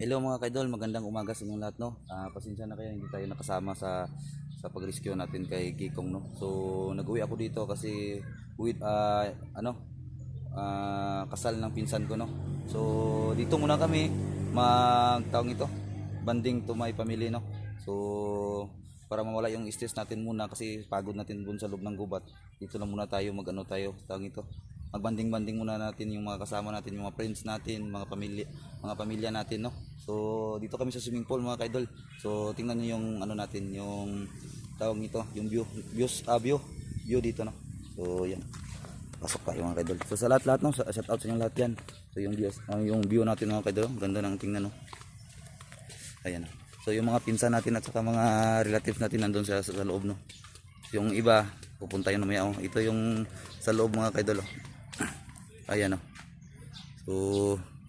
Hello mga kaidol, magandang umaga sa inyong lahat, no. Pasensya na kayo hindi tayo nakasama sa pag-rescue natin kay Kikong, no. So nag-uwi ako dito kasi with kasal ng pinsan ko, no. So dito muna kami magtaong ito, banding to my family, no. So para mawala yung stress natin muna kasi pagod natin dun sa loob ng gubat. Dito lang muna tayo taong ito. Magbanding-banding muna natin yung mga kasama natin, yung mga friends natin, mga pamilya natin, no. So dito kami sa swimming pool mga kaidol. So tingnan niyo yung ano natin, yung tawag nito, yung view dito, no. So yan. Pasok tayo mga kaidol. So sa lahat-lahat, no, shout out sa inyo lahat yan. So yung view natin mga kaidol, ganda ng tingnan, no. Ayan. So yung mga pinsan natin at saka mga relatives natin nandun sa loob, no. Yung iba pupunta yun mamaya, oh. Ito yung sa loob mga kaidol, oh. Ayan, oh. So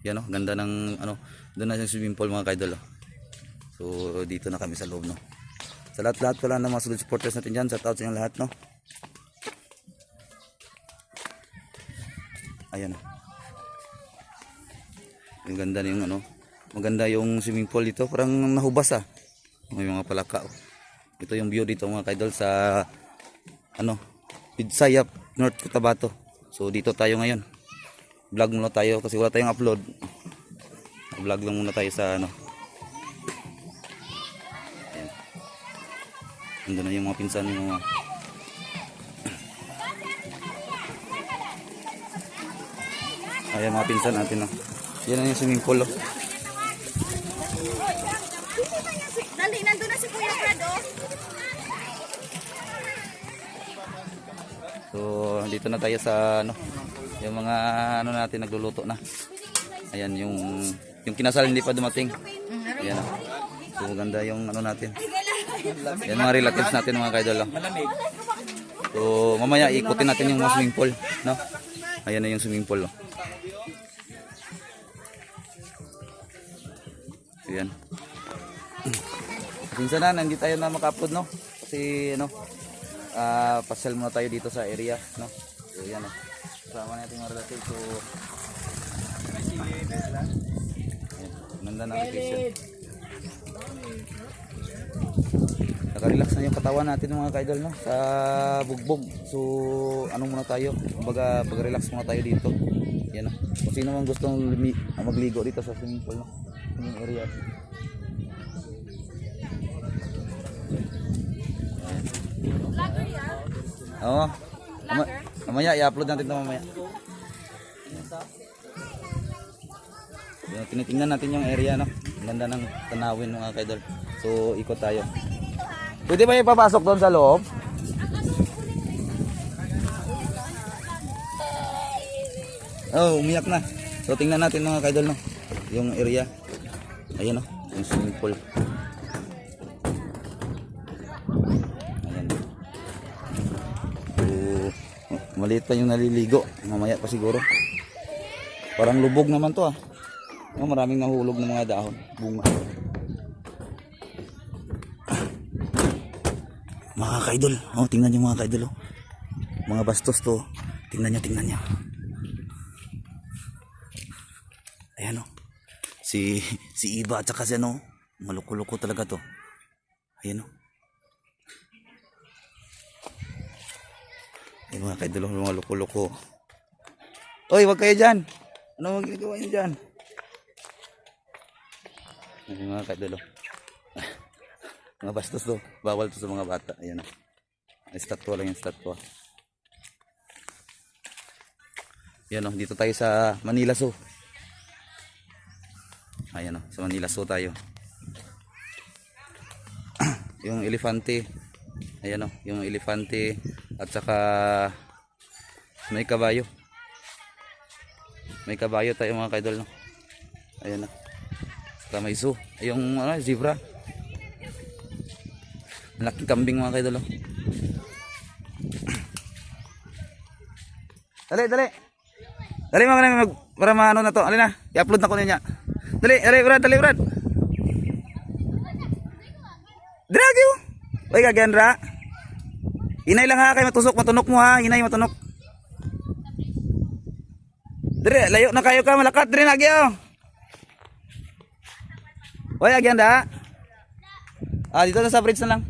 yan, oh, ganda ng ano, doon na yung swimming pool mga kaidol, oh. So dito na kami sa loob, no. Sa lahat-lahat pala ng mga solid supporters natin dyan, shout out sa inyo lahat, no. Ayan, oh. Yung ganda na yung ano, maganda yung swimming pool dito, parang nahubas, ah. May mga palaka, oh. Ito yung view dito mga kaidol sa ano, Pidsayap, North Cotabato. So dito tayo ngayon. Vlog muna tayo kasi wala tayong upload. Vlog lang muna tayo sa ano. Ayan. Ando na yung mga pinsan yung mga ayan mga pinsan natin, no. Yan na yung swimming pool, oh. Dali, nandun na si Kuya Brad, oh. So dito na tayo sa ano, yung mga ano natin nagluluto na. Ayan yung kinasal hindi pa dumating. Ayan, oh. So maganda yung ano natin. Yan mga relatives natin mga kaidol, oh. So mamaya ikutin natin yung mga swimming pool, no. Ayan na yung swimming pool, oh. Ayan. Minsan na hindi tayo na maka-upload, no. Kasi ano, pasyal muna tayo dito sa area, no. So yan, oh. Kasama natin mga relatives. So ayan, ganda ng location. Naka-relax na yung katawan natin mga kaidol, no, sa bugbog. So ano muna tayo, kumbaga pag-relax muna tayo dito. Yan, oh. Kung sino man gustong magligo dito sa swimming pool, no, yung area. Oo. Mamaya i-upload natin 'to mamaya. Tinitingnan natin yung area, no. Ganda ng tanawin mga kaidol. So ikot tayo. Pwede ba ipapasok doon sa loob? Oh, umiyak na. So tingnan natin mga kaidol, no, yung area. Ayan, no, yung swimming pool. Ayan. So maliit pa yung naliligo. Mamaya pa siguro. Parang lubog naman to, ah. No, maraming nahulog ng mga dahon, bunga. Mga kaidol, oh, tingnan niyo mga kaidol, oh. Mga bastos to. Tingnan niyo. Ayan, oh. Si Iba at saka si ano, maluko-luko talaga to. Ayan, oh. Ay mga kaidol, mga luko-luko. Oy, wag kayo dyan. Ano magagawa niyo dyan? Ay mga kaidol, mga bastos to. Bawal to sa mga bata. Ayan, oh. Estatwa lang yung estatwa. Ayan, oh. Dito tayo sa Manila Zoo. Ayan, oh. Sa Manila Zoo tayo. Yung elefante. Ayan, oh. Yung elefante at saka may kabayo. May kabayo tayo mga kaidol, no. Ayan, oh. Saka may zoo. Yung ano, zebra. Malaking kambing mga kaidol, oh. Dali mga para maano na to. Alin na, i-upload na ko niya. Dali Brad. Dragi, oh. Oy kagendra. Hinay lang ha, kay matunok mo ha. Hinay matunok. Dire, layo na kayo ka, malakat dire lagi, oh. Oy, agyan da. Dito na sa bridge na lang.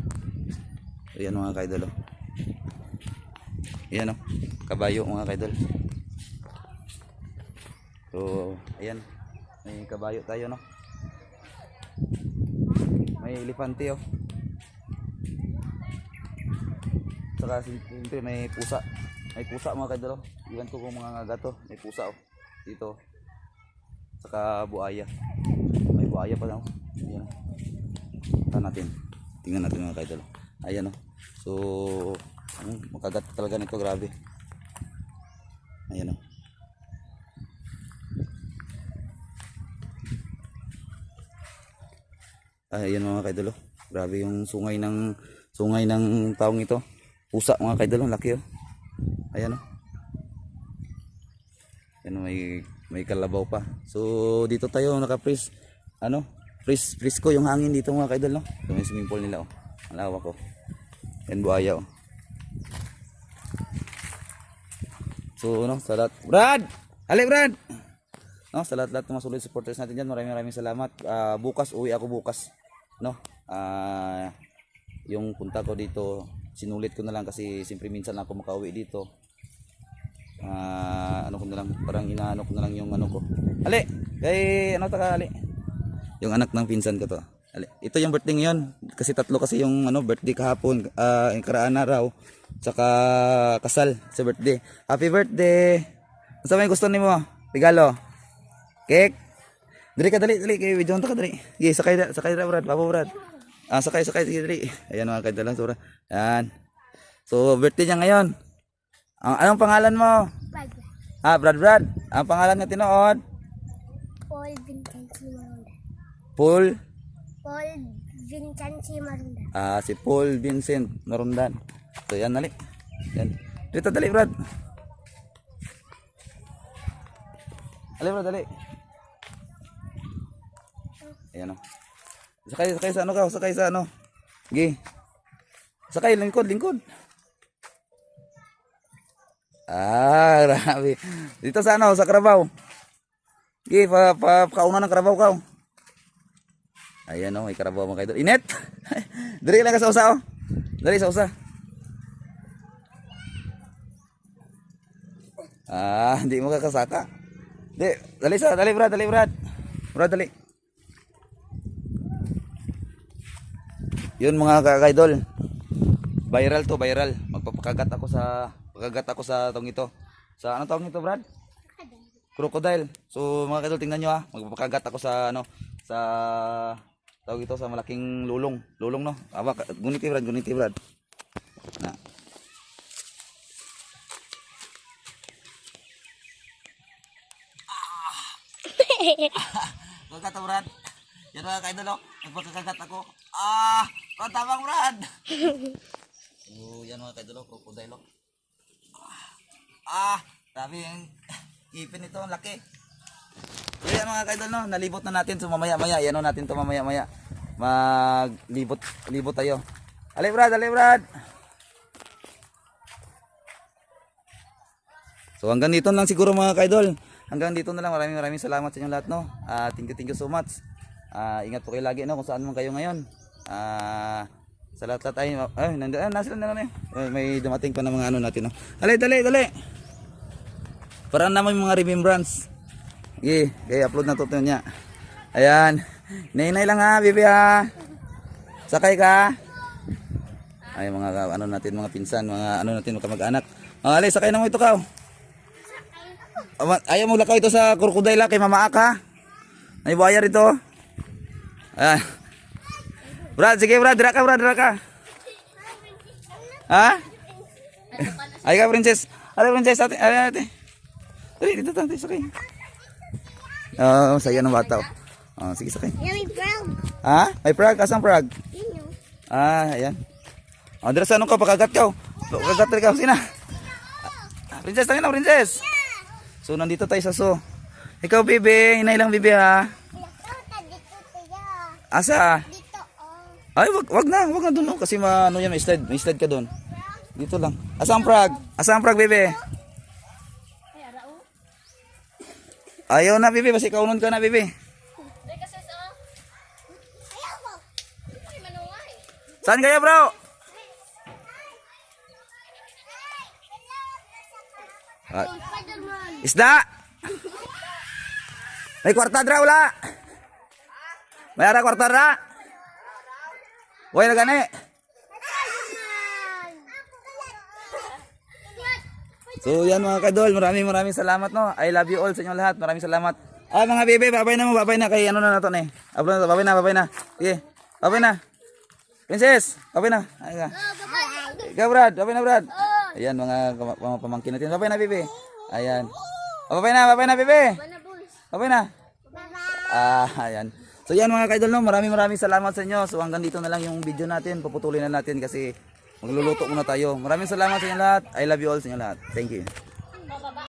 Ayan mga kaidol. Ayan kabayo mga kaidol. So, ayan. May kabayo tayo no. May elefante Saka siyempre may pusa. May pusa mga kaidol. Iwan ko kung mga gato. May pusa dito. Saka buaya. May buaya pa daw. Ayan. Tingnan natin mga kaidol. Ayan So, makagat talaga nito, grabe. Ayan Ayan mga kaidol. Grabe yung sungay ng taong ito. Pusa mga kaidol, laki Ayan Ayan may kalabaw pa. So dito tayo naka-freeze. Freeze ko yung hangin dito mga kaidol So may swimming pool nila Malawak Yan buhaya So sa lahat, Brad! Ali Brad! Sa lahat ng mga solid supporters natin dyan, maraming salamat. Bukas, uwi ako bukas. Yung punta ko dito, sinulit ko na lang kasi siyempre minsan lang ako makauwi dito. Ko na lang, parang inaano ko na lang yung ko. Ali! Kay Ali? Yung anak ng pinsan ko to. Ali. Ito yung birthday ngayon. Kasi tatlo kasi yung birthday kahapon. Yung karaan araw. Tsaka kasal sa birthday. Happy birthday! Ano may gusto ni mo? Regalo? Cake? Dali ka, dali. Kay video ka, dali. Sige, sakay na, Brad. Papa, Brad. Sakay. Sige, dali. Ayan mga kaidol lang. Ayan. So, birthday niya ngayon. Anong pangalan mo? Brad. Ang pangalan niya tinood? Paul Vincenzi Marunda. Paul Vincenzi Marunda. Si Paul Vincent Marundan. So, yan, dali. Yan. Dito, dali, Brad. Ali, Brad, dali. Ayan Sakay sa Sakay sa Sige. Sakay, lingkod. Grabe. Dito sa sa Carabao. Sige, pakauna ng Carabao ka. Ayan may Carabao mga kaidol. Init! Dali lang ka sa usa Dali sa usa. Hindi mo kakasaka. Dali Brad. Brad, dali. Yun mga kaidol. Viral. Magpapakagat ako sa tong ito. Sa tawag nito, Brad? Crocodile. So mga kaidol, tingnan nyo magpapakagat ako sa sa tawag ito sa malaking lulong. Lulong Guniti Brad. Na. Kagata Brad. Yan mga kaidol nagpapakagat ako. Tabang Brad. Yan mga kaidol crocodile Sabi yung ipin ito, ang laki. So yan mga kaidol nalibot na natin. So mamaya yan natin to mamaya. Maglibot tayo. Ali Brad. So hanggang dito lang siguro mga kaidol. Hanggang dito na lang. Maraming salamat sa inyo lahat thank you so much. Ingat po kayo lagi kung saan man kayo ngayon. Sa lahat ay nasa na may dumating pa na mga natin Dali. Para naman yung mga remembrance. I-upload na to niya. Ayan. Hinay lang bibi Sakay ka. Ay mga natin mga pinsan, mga natin kamag-anak. Ali, sakay na mo ito ka. Ayaw mo lakaw ito sa crocodile kay Mama Aka. May buhaya rito. Ayan. Brad, sige Brad, dira ka. Ay ka princess. Ate. Dali, dito tayo, sakay. Saya ng bata. Sige, sakay. May frog. May frog? Asang frog? Yun yun. Ayan. Dira sa ka, pakagat ka. Pakagat ka, sina. Princess, tayo na, princess. So, nandito tayo sa zoo. Ikaw, bibi. Hinay lang, bibi, ha. Dito tayo. Asa? Dito, Ay, wag na doon, kasi yan, may slide ka doon. Dito lang. Asang frog? Asang frog, bibi? Ayaw na, bibi. Basi kaunon ka na, bibi. Saan kayo, bro? Ah, isda! May kwarta dra wala? May ara kwarta dra? Way na gani. So yan mga kadol, maraming salamat no. I love you all sa inyo lahat. Maraming salamat. Ah mga bebe, babay na mo, babay na kay ano na nato ni. Ablo na, babay na. Sige. Babay na. Princess, babay na. Ay ka. Ikaw Brad, babay na Brad. Ayan mga pamangkin natin. Babay na bebe. Ayan. Oh, babay na bebe. Babay na. Ayan. So yan mga kaidol no, maraming salamat sa inyo. So hanggang dito na lang yung video natin. Puputulin na natin kasi magluluto muna tayo. Maraming salamat sa inyo lahat. I love you all sa inyo lahat. Thank you.